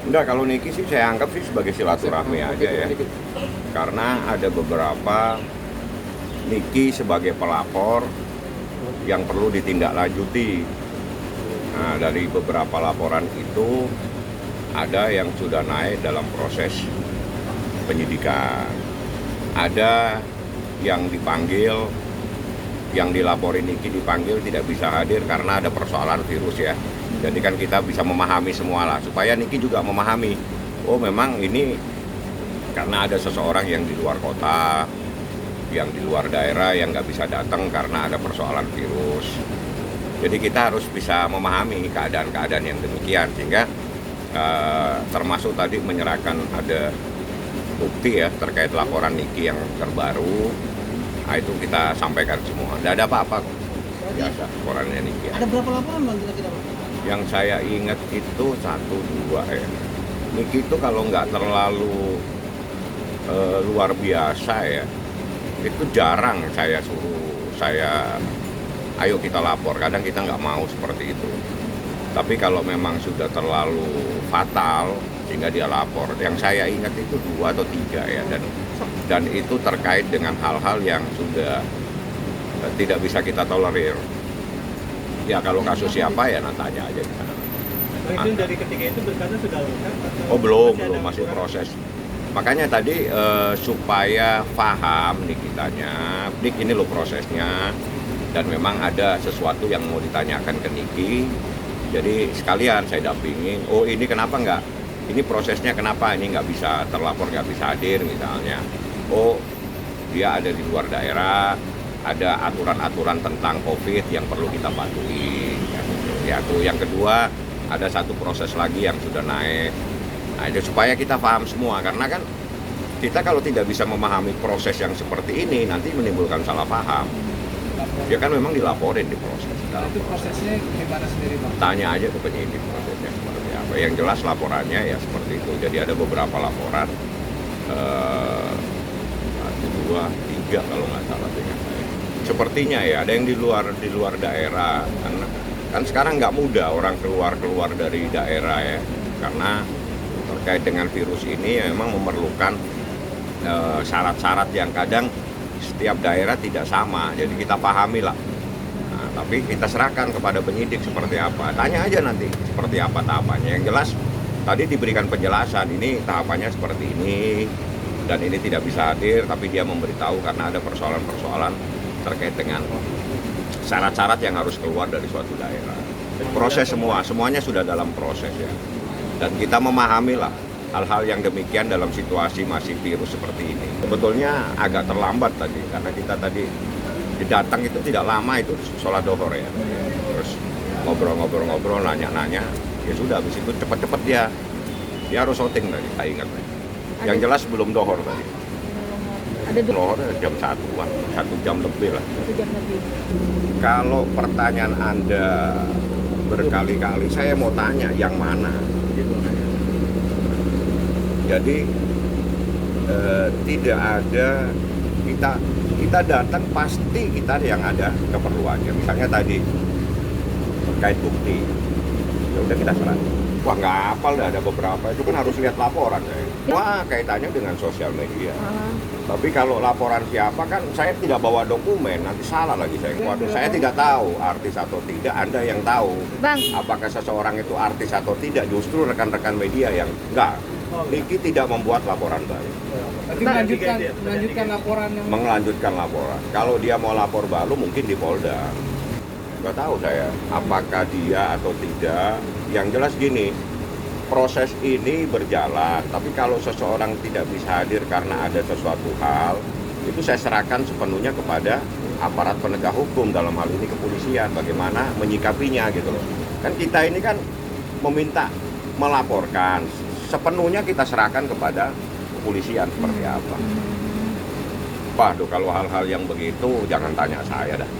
Enggak, kalau Niki sih saya anggap sih sebagai silaturahmi aja ya. Karena ada beberapa Niki sebagai pelapor yang perlu ditindaklanjuti. Nah, dari beberapa laporan itu ada yang sudah naik dalam proses penyidikan. Ada yang dipanggil, yang dilaporin Niki dipanggil tidak bisa hadir karena ada persoalan virus ya. Jadi kan kita bisa memahami semua lah, supaya Niki juga memahami, oh memang ini karena ada seseorang yang di luar kota, yang di luar daerah yang nggak bisa datang karena ada persoalan virus. Jadi kita harus bisa memahami keadaan-keadaan yang demikian, sehingga termasuk tadi menyerahkan ada bukti ya terkait laporan Niki yang terbaru. Nah, itu kita sampaikan semua. Tidak ada apa-apa kok. Biasa laporannya Niki. Ada berapa laporan bang kira-kira? Yang saya ingat itu 1-2 ya. Niki itu kalau nggak terlalu luar biasa ya, itu jarang saya suruh, ayo kita lapor. Kadang kita nggak mau seperti itu. Tapi kalau memang sudah terlalu fatal sehingga dia lapor, yang saya ingat itu 2 atau 3 ya, dan itu terkait dengan hal-hal yang sudah tidak bisa kita tolerir. Ya kalau kasus siapa ya nanti tanya aja di sana. Itu dari ketiga itu berkata sudah lengkap? Oh belum masih proses. Makanya tadi supaya paham nih kitanya, Dik ini loh prosesnya, dan memang ada sesuatu yang mau ditanyakan ke Niki. Jadi sekalian saya dampingin, oh ini kenapa enggak? Ini prosesnya kenapa ini nggak bisa terlapor, nggak bisa hadir misalnya. Oh dia ada di luar daerah, ada aturan-aturan tentang COVID yang perlu kita patuhi. Ya, itu yang kedua, ada satu proses lagi yang sudah naik. Nah, itu supaya kita paham semua, karena kan kita kalau tidak bisa memahami proses yang seperti ini, nanti menimbulkan salah paham. Dia kan memang dilaporin di proses. Itu prosesnya gimana sendiri bang? Tanya aja ke penyidik prosesnya seperti apa. Yang jelas laporannya ya seperti itu. Jadi ada beberapa laporan, 1, 2, 3 kalau nggak salah dengan saya. Sepertinya ya ada yang di luar daerah, kan sekarang nggak mudah orang keluar dari daerah ya, karena terkait dengan virus ini ya memang memerlukan syarat-syarat yang kadang setiap daerah tidak sama, jadi kita pahami lah. Nah, tapi kita serahkan kepada penyidik seperti apa, tanya aja nanti seperti apa tahapannya. Yang jelas tadi diberikan penjelasan, ini tahapannya seperti ini, dan ini tidak bisa hadir, tapi dia memberitahu karena ada persoalan-persoalan terkait dengan syarat-syarat yang harus keluar dari suatu daerah. Proses semuanya sudah dalam proses ya. Dan kita memahami lah hal-hal yang demikian dalam situasi masih virus seperti ini. Sebetulnya agak terlambat tadi, karena kita tadi datang itu tidak lama, itu sholat dohor ya. Terus ngobrol-ngobrol, nanya-nanya, ya sudah habis itu cepet-cepet dia harus syuting tadi, saya ingat. Yang jelas belum dohor tadi. Ada Dohor jam 1-an, 1 jam lebih lah. 1 jam lebih. Kalau pertanyaan Anda berkali-kali, saya mau tanya yang mana? Jadi tidak ada, kita datang pasti kita yang ada keperluannya. Misalnya tadi terkait bukti, ya udah kita serah. Wah nggak hafal, ada beberapa itu kan harus lihat laporan. Wah kaitannya dengan sosial media. Tapi kalau laporan siapa kan saya tidak bawa dokumen, nanti salah lagi saya. Waduh, saya tidak tahu artis atau tidak, Anda yang tahu. Bang, Apakah seseorang itu artis atau tidak, justru rekan-rekan media yang enggak. Niki tidak membuat laporan baru. Tapi melanjutkan laporan yang Melanjutkan laporan. Kalau dia mau lapor baru mungkin di Polda. Nggak tahu saya apakah dia atau tidak. Yang jelas gini, proses ini berjalan, tapi kalau seseorang tidak bisa hadir karena ada sesuatu hal, itu saya serahkan sepenuhnya kepada aparat penegak hukum, dalam hal ini kepolisian, bagaimana menyikapinya gitu loh. Kan kita ini kan meminta melaporkan, sepenuhnya kita serahkan kepada kepolisian seperti apa. Waduh, kalau hal-hal yang begitu jangan tanya saya dah.